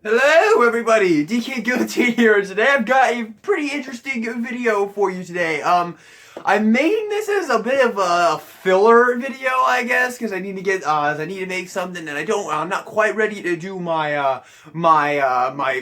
Hello everybody, DK Guillotine here, and today I've got a pretty interesting video for you today. I'm making this as a bit of a filler video, I guess, because I need to make something, and I'm not quite ready to do my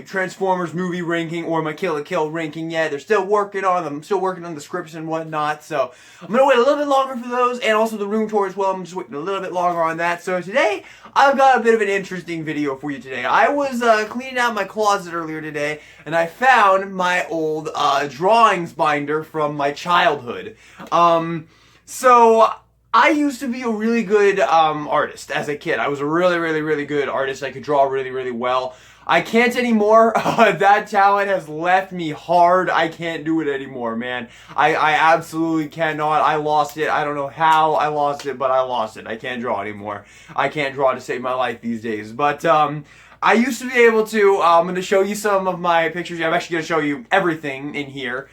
Transformers movie ranking or my Kill la Kill ranking yet. I'm still working on the scripts and whatnot, so I'm gonna wait a little bit longer for those, and also the room tour as well. I'm just waiting a little bit longer on that. So today, I've got a bit of an interesting video for you today. I was cleaning out my closet earlier today, and I found my old drawings binder from my childhood. So I used to be a really good artist as a kid. I was a really good artist. I could draw really well. I can't anymore. That talent has left me hard. I can't do it anymore, man. I absolutely cannot. I lost it. I don't know how I lost it, but I lost it. I can't draw anymore. I can't draw to save my life these days. But I used to be able to. I'm going to show you some of my pictures. I'm actually going to show you everything in here.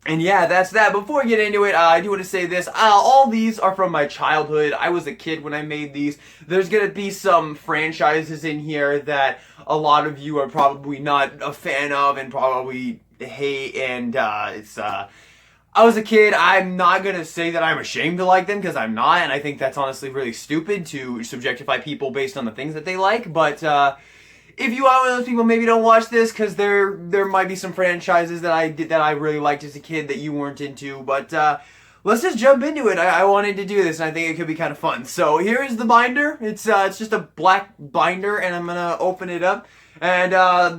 And yeah, that's that. Before we get into it, I do want to say this. All these are from my childhood. I was a kid when I made these. There's going to be some franchises in here that a lot of you are probably not a fan of and probably hate. And I was a kid. I'm not going to say that I'm ashamed to like them because I'm not. And I think that's honestly really stupid to subjectify people based on the things that they like. But if you are one of those people, maybe don't watch this because there might be some franchises that I really liked as a kid that you weren't into. But let's just jump into it. I wanted to do this, and I think it could be kind of fun. So here is the binder. It's just a black binder, and I'm gonna open it up. And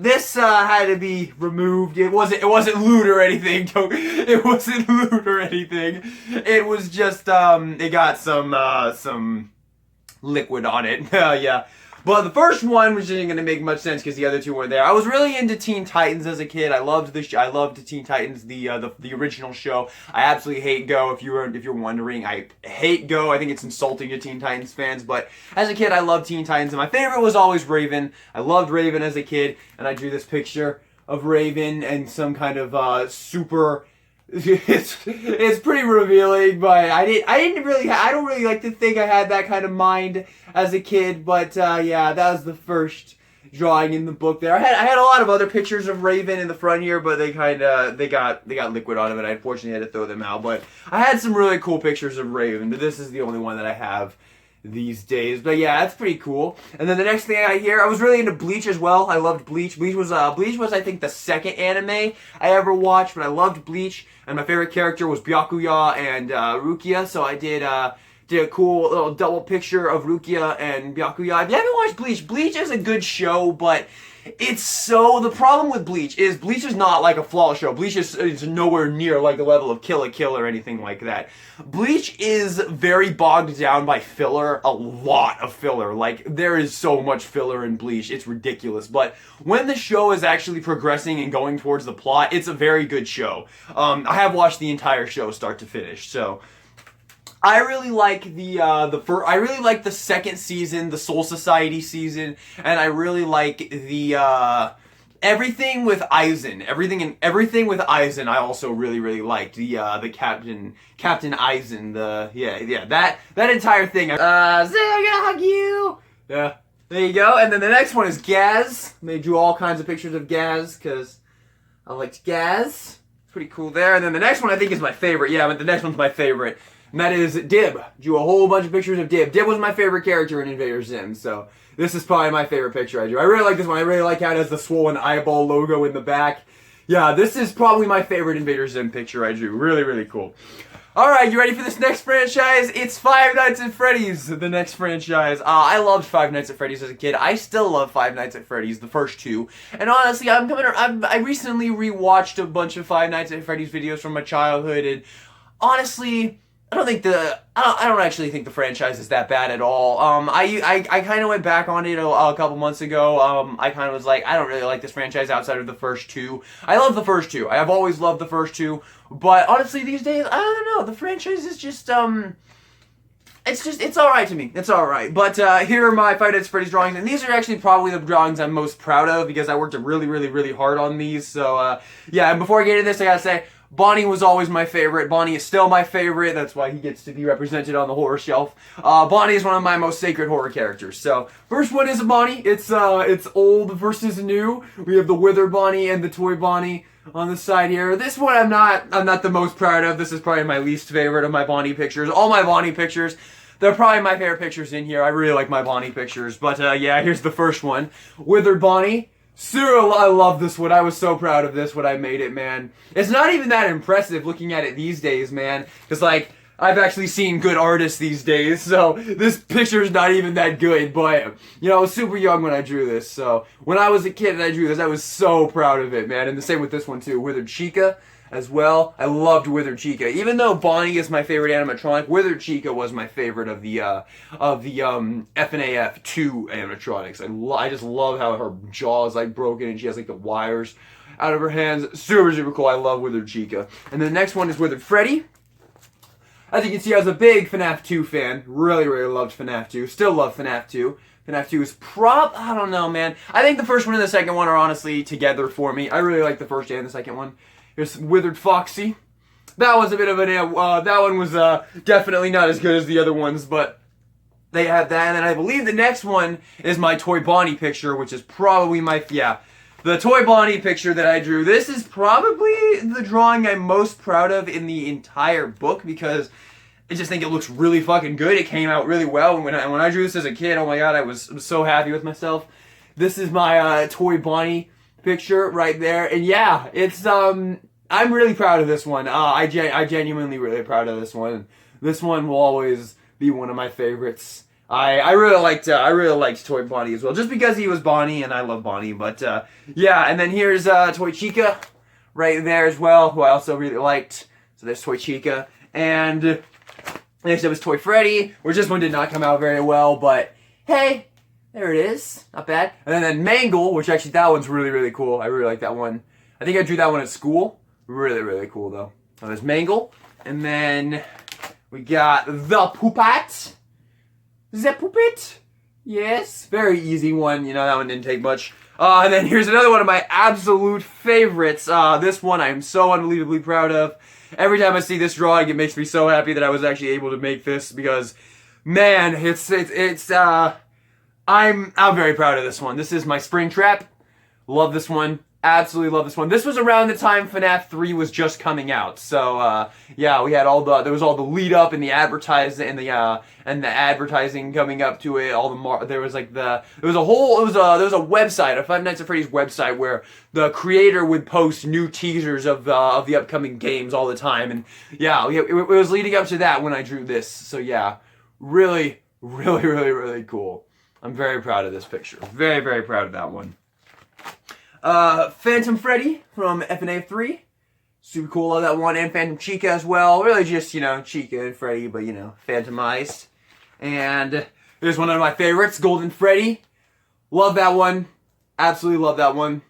this had to be removed. It wasn't loot or anything. It wasn't loot or anything. It was just it got some liquid on it. Yeah. But the first one, which isn't going to make much sense because the other two weren't there. I was really into Teen Titans as a kid. I loved Teen Titans, the original show. I absolutely hate Go. If you're wondering, I hate Go. I think it's insulting to Teen Titans fans. But as a kid, I loved Teen Titans, and my favorite was always Raven. I loved Raven as a kid, and I drew this picture of Raven and some kind of super. It's pretty revealing, but I don't really like to think I had that kind of mind as a kid, but yeah, that was the first drawing in the book there. I had a lot of other pictures of Raven in the front here, but they got liquid on them, and I unfortunately had to throw them out. But I had some really cool pictures of Raven, but this is the only one that I have these days. But yeah, that's pretty cool. And then the next thing I was really into Bleach as well. I loved Bleach. Bleach was I think the second anime I ever watched, but I loved Bleach, and my favorite character was Byakuya and Rukia. So I did a cool little double picture of Rukia and Byakuya. If you haven't watched Bleach, Bleach is a good show, but the problem with Bleach is not like a flawless show. Bleach is nowhere near like the level of Kill la Kill or anything like that. Bleach is very bogged down by filler, a lot of filler. Like, there is so much filler in Bleach, it's ridiculous. But when the show is actually progressing and going towards the plot, it's a very good show. I have watched the entire show start to finish, so I really like I really like the second season, the Soul Society season, and I really like the everything with Aizen. Everything with Aizen I also really liked. The Captain Aizen, that entire thing. I'm gonna hug you. Yeah. There you go. And then the next one is Gaz. They drew all kinds of pictures of Gaz because I liked Gaz. Pretty cool there. And then the next one I think is my favorite. Yeah, but the next one's my favorite. And that is Dib. Drew a whole bunch of pictures of Dib. Dib was my favorite character in Invader Zim, so this is probably my favorite picture I drew. I really like this one. I really like how it has the swollen eyeball logo in the back. Yeah, this is probably my favorite Invader Zim picture I drew. Really cool. Alright, you ready for this next franchise? It's Five Nights at Freddy's, the next franchise. I loved Five Nights at Freddy's as a kid. I still love Five Nights at Freddy's, the first two. And honestly, I recently rewatched a bunch of Five Nights at Freddy's videos from my childhood, and honestly, I don't actually think the franchise is that bad at all. I kind of went back on it a couple months ago. I kind of was like, I don't really like this franchise outside of the first two. I love the first two. I have always loved the first two. But honestly, these days, I don't know. The franchise is just, it's alright to me. It's alright. But here are my Five Nights at Freddy's drawings, and these are actually probably the drawings I'm most proud of because I worked really hard on these. So yeah, and before I get into this, I gotta say, Bonnie was always my favorite. Bonnie is still my favorite. That's why he gets to be represented on the horror shelf. Bonnie is one of my most sacred horror characters. So, first one is a Bonnie. It's old versus new. We have the Wither Bonnie and the Toy Bonnie on the side here. This one I'm not the most proud of. This is probably my least favorite of my Bonnie pictures. All my Bonnie pictures, they're probably my favorite pictures in here. I really like my Bonnie pictures. But yeah, here's the first one. Withered Bonnie. Cyril, I love this one. I was so proud of this when I made it, man. It's not even that impressive looking at it these days, man. Because, like, I've actually seen good artists these days, so this picture's not even that good. But, you know, I was super young when I drew this, so when I was a kid and I drew this, I was so proud of it, man. And the same with this one, too. Withered Chica as well. I loved Withered Chica. Even though Bonnie is my favorite animatronic, Withered Chica was my favorite of the FNAF 2 animatronics. I just love how her jaw is like broken and she has like the wires out of her hands. Super, super cool. I love Withered Chica. And the next one is Withered Freddy. As you can see, I was a big FNAF 2 fan. Really, really loved FNAF 2. Still love FNAF 2. FNAF 2 is I don't know, man. I think the first one and the second one are honestly together for me. I really like the first and the second one. Here's Withered Foxy. That was a bit of an that one was definitely not as good as the other ones, but they had that. And then I believe the next one is my Toy Bonnie picture, which is probably the Toy Bonnie picture that I drew. This is probably the drawing I'm most proud of in the entire book because I just think it looks really fucking good. It came out really well. And when I drew this as a kid, oh my god, I was so happy with myself. This is my Toy Bonnie picture right there, and yeah, it's I'm really proud of this one. I genuinely really proud of this one. This one will always be one of my favorites. I really liked Toy Bonnie as well, just because he was Bonnie and I love Bonnie. But yeah, and then here's Toy Chica right there as well, who I also really liked. So there's Toy Chica, and next up is Toy Freddy, which this one did not come out very well, but hey. There it is. Not bad. And then Mangle, which actually that one's really, really cool. I really like that one. I think I drew that one at school. Really, really cool, though. So there's Mangle. And then we got the Puppet. The Puppet? Yes. Very easy one. You know, that one didn't take much. And then here's another one of my absolute favorites. This one I'm so unbelievably proud of. Every time I see this drawing, it makes me so happy that I was actually able to make this because, man, I'm very proud of this one. This is my Springtrap. Love this one. Absolutely love this one. This was around the time FNAF 3 was just coming out. So yeah, we had there was all the lead up and the advertising and the advertising coming up to it. There was a website, a Five Nights at Freddy's website where the creator would post new teasers of the upcoming games all the time. And yeah, it was leading up to that when I drew this. So yeah, really, really, really, really cool. I'm very proud of this picture. Very, very proud of that one. Phantom Freddy from FNAF 3. Super cool, love that one. And Phantom Chica as well. Really just, you know, Chica and Freddy, but, you know, phantomized. And there's one of my favorites, Golden Freddy. Love that one. Absolutely love that one.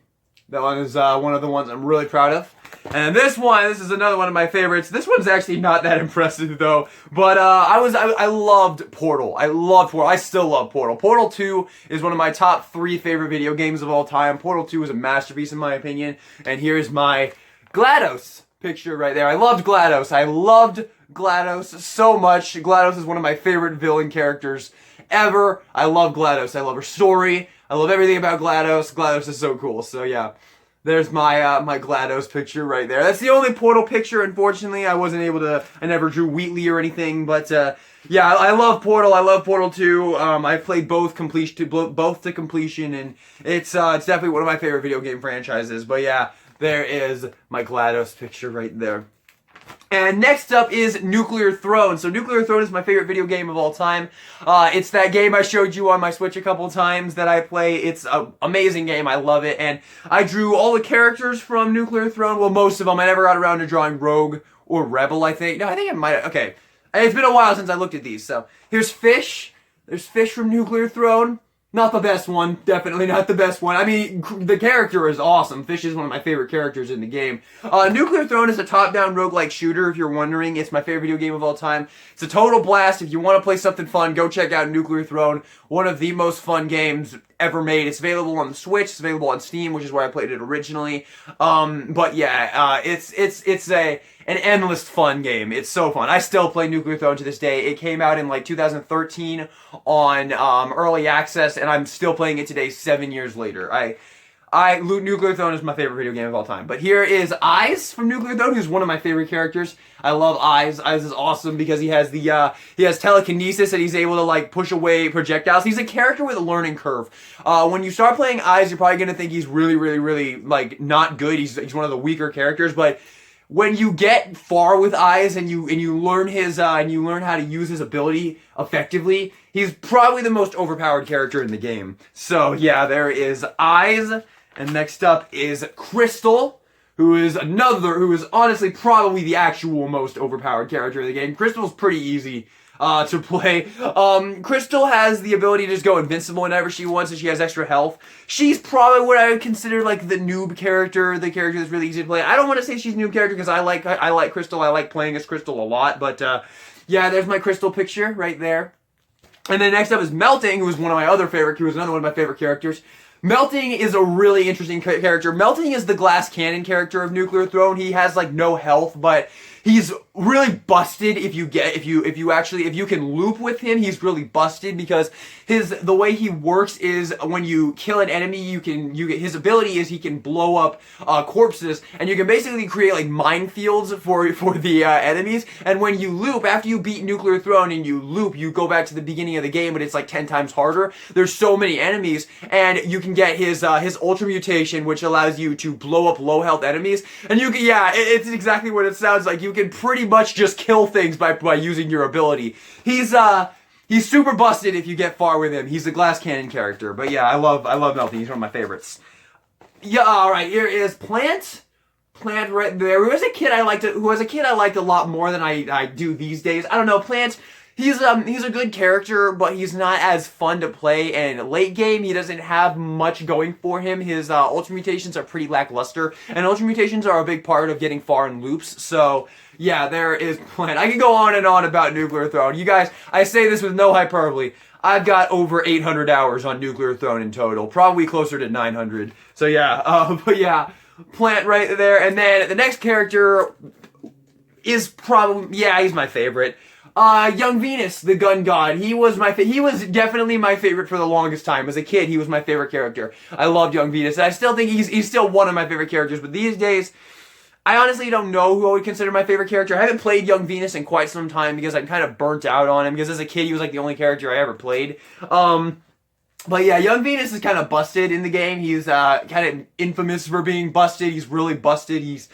That one is one of the ones I'm really proud of. And this is another one of my favorites. This one's actually not that impressive though. But I loved Portal. I loved Portal. I still love Portal. Portal 2 is one of my top 3 favorite video games of all time. Portal 2 is a masterpiece in my opinion. And here's my GLaDOS picture right there. I loved GLaDOS. I loved GLaDOS so much. GLaDOS is one of my favorite villain characters ever. I love GLaDOS. I love her story. I love everything about GLaDOS. GLaDOS is so cool. So yeah. There's my my GLaDOS picture right there. That's the only Portal picture, unfortunately. I never drew Wheatley or anything, but yeah, I love Portal. I love Portal 2. I've played both to completion, and it's definitely one of my favorite video game franchises. But yeah, there is my GLaDOS picture right there. And next up is Nuclear Throne. So Nuclear Throne is my favorite video game of all time. It's that game I showed you on my Switch a couple times that I play. It's an amazing game. I love it. And I drew all the characters from Nuclear Throne. Well, most of them. I never got around to drawing Rogue or Rebel, I think. No, I think I might have. Okay. It's been a while since I looked at these. So here's Fish. There's Fish from Nuclear Throne. Not the best one. Definitely not the best one. I mean, the character is awesome. Fish is one of my favorite characters in the game. Nuclear Throne is a top-down roguelike shooter, if you're wondering. It's my favorite video game of all time. It's a total blast. If you want to play something fun, go check out Nuclear Throne. One of the most fun games ever made. It's available on the Switch, it's available on Steam, which is where I played it originally. But yeah, it's an endless fun game. It's so fun. I still play Nuclear Throne to this day. It came out in like 2013 on early access, and I'm still playing it today 7 years later. Nuclear Throne is my favorite video game of all time. But here is Eyes from Nuclear Throne, who's one of my favorite characters. I love Eyes. Eyes is awesome because he has he has telekinesis and he's able to like push away projectiles. He's a character with a learning curve. When you start playing Eyes, you're probably gonna think he's really like not good. He's one of the weaker characters, but when you get far with Eyes and you learn and you learn how to use his ability effectively, he's probably the most overpowered character in the game. So yeah, there is Eyes. And next up is Crystal, who is honestly probably the actual most overpowered character in the game. Crystal's pretty easy to play. Crystal has the ability to just go invincible whenever she wants, and she has extra health. She's probably what I would consider like the noob character, the character that's really easy to play. I don't want to say she's a noob character because I like Crystal. I like playing as Crystal a lot, but yeah, there's my Crystal picture right there. And then next up is Melting, who is another one of my favorite characters. Melting is a really interesting character. Melting is the glass cannon character of Nuclear Throne. He has like no health, but he's really busted if you can loop with him. He's really busted because the way he works is when you kill an enemy, his ability is he can blow up corpses, and you can basically create like minefields for the enemies. And when you loop, after you beat Nuclear Throne and you loop, you go back to the beginning of the game, but it's like 10 times harder. There's so many enemies, and you can get his Ultra Mutation, which allows you to blow up low health enemies. And it's exactly what it sounds like. You can pretty much just kill things by using your ability. He's super busted if you get far with him. He's a glass cannon character. But yeah, I love Melting. He's one of my favorites. Yeah, alright, here is Plant. Plant right there. Who as a kid I liked a lot more than I do these days. I don't know, Plant. He's a good character, but he's not as fun to play, and late game, he doesn't have much going for him. His Ultra Mutations are pretty lackluster, and Ultra Mutations are a big part of getting far in loops, so yeah, there is Plant. I can go on and on about Nuclear Throne. You guys, I say this with no hyperbole. I've got over 800 hours on Nuclear Throne in total, probably closer to 900. So yeah, but yeah, Plant right there, and then the next character is probably, yeah, he's my favorite. Young Venus, the gun god. He was definitely my favorite for the longest time. As a kid, he was my favorite character. I loved Young Venus, and I still think he's still one of my favorite characters, but these days, I honestly don't know who I would consider my favorite character. I haven't played Young Venus in quite some time because I'm kind of burnt out on him, because as a kid, he was like the only character I ever played. But yeah, Young Venus is kind of busted in the game. He's kind of infamous for being busted. He's really busted. He's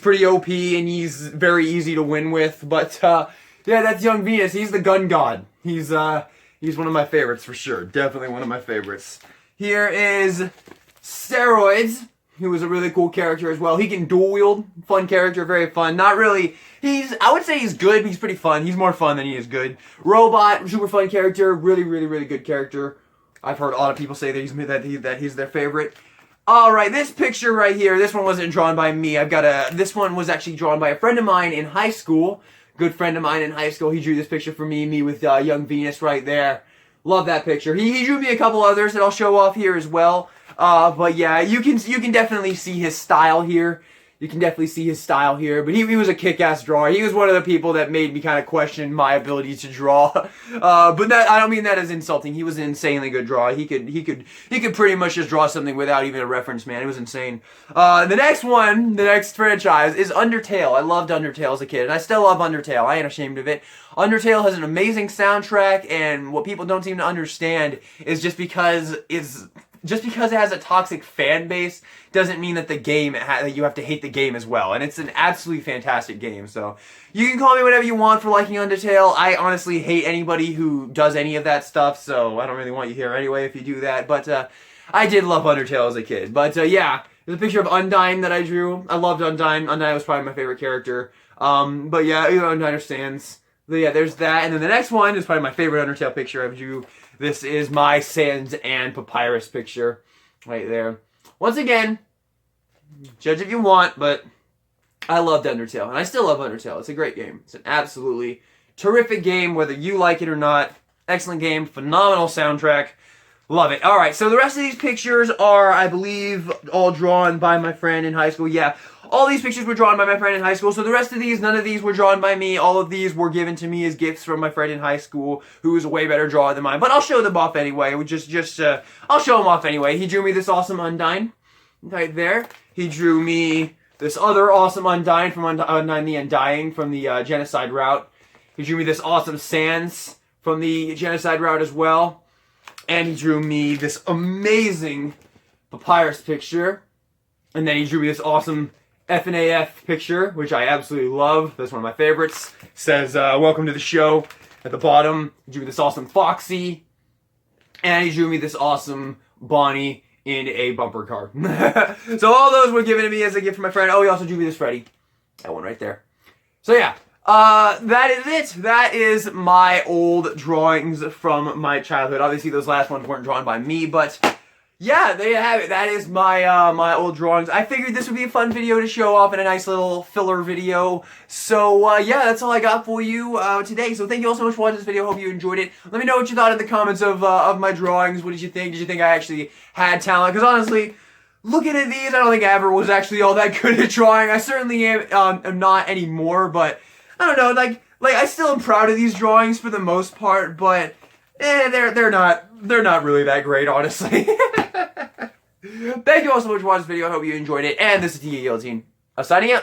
pretty OP, and he's very easy to win with, but yeah, that's Young Venus. He's the gun god. He's one of my favorites for sure. Definitely one of my favorites. Here is Steroids, who is a really cool character as well. He can dual wield. Fun character, very fun. Not really. I would say he's good, but he's pretty fun. He's more fun than he is good. Robot, super fun character. Really good character. I've heard a lot of people say that he's their favorite. Alright, this picture right here, this one wasn't drawn by me. This one was actually drawn by a friend of mine in high school. Good friend of mine in high school. He drew this picture for me with Young Venus right there. Love that picture. He drew me a couple others that I'll show off here as well. But yeah, you can definitely see his style here. You can definitely see his style here, but he was a kick-ass drawer. He was one of the people that made me kind of question my ability to draw. But I don't mean that as insulting. He was an insanely good drawer. He could pretty much just draw something without even a reference, man. It was insane. The next franchise is Undertale. I loved Undertale as a kid, and I still love Undertale. I ain't ashamed of it. Undertale has an amazing soundtrack, and what people don't seem to understand is just because it has a toxic fan base doesn't mean that that you have to hate the game as well. And it's an absolutely fantastic game. So you can call me whatever you want for liking Undertale. I honestly hate anybody who does any of that stuff, so I don't really want you here anyway if you do that. But I did love Undertale as a kid. But yeah, there's a picture of Undyne that I drew. I loved Undyne. Undyne was probably my favorite character. But yeah, Undyne stands. But yeah, there's that. And then the next one is probably my favorite Undertale picture I drew. This is my Sans and Papyrus picture right there. Once again, judge if you want, but I loved Undertale, and I still love Undertale. It's a great game. It's an absolutely terrific game, whether you like it or not. Excellent game, phenomenal soundtrack. Love it. All right, so the rest of these pictures are, I believe, all drawn by my friend in high school. Yeah, all these pictures were drawn by my friend in high school. So the rest of these, none of these were drawn by me. All of these were given to me as gifts from my friend in high school, who was a way better drawer than mine. But I'll show them off anyway. I'll show them off anyway. He drew me this awesome Undyne right there. He drew me this other awesome Undyne from Undyne the Undying from the Genocide route. He drew me this awesome Sans from the Genocide route as well. And he drew me this amazing Papyrus picture. And then he drew me this awesome FNAF picture, which I absolutely love. That's one of my favorites. It says, welcome to the show at the bottom. He drew me this awesome Foxy. And he drew me this awesome Bonnie in a bumper car. So all those were given to me as a gift from my friend. Oh, he also drew me this Freddy. That one right there. So yeah. That is it. That is my old drawings from my childhood. Obviously, those last ones weren't drawn by me, but yeah, there you have it. That is my my old drawings. I figured this would be a fun video to show off in a nice little filler video. So yeah, that's all I got for you today. So thank you all so much for watching this video. Hope you enjoyed it. Let me know what you thought in the comments of my drawings. What did you think? Did you think I actually had talent? Because honestly, looking at these, I don't think I ever was actually all that good at drawing. I certainly am not anymore, but I don't know, like I still am proud of these drawings for the most part, but they're not really that great, honestly. Thank you all so much for watching this video. I hope you enjoyed it, and this is TK Guillotine. Signing out.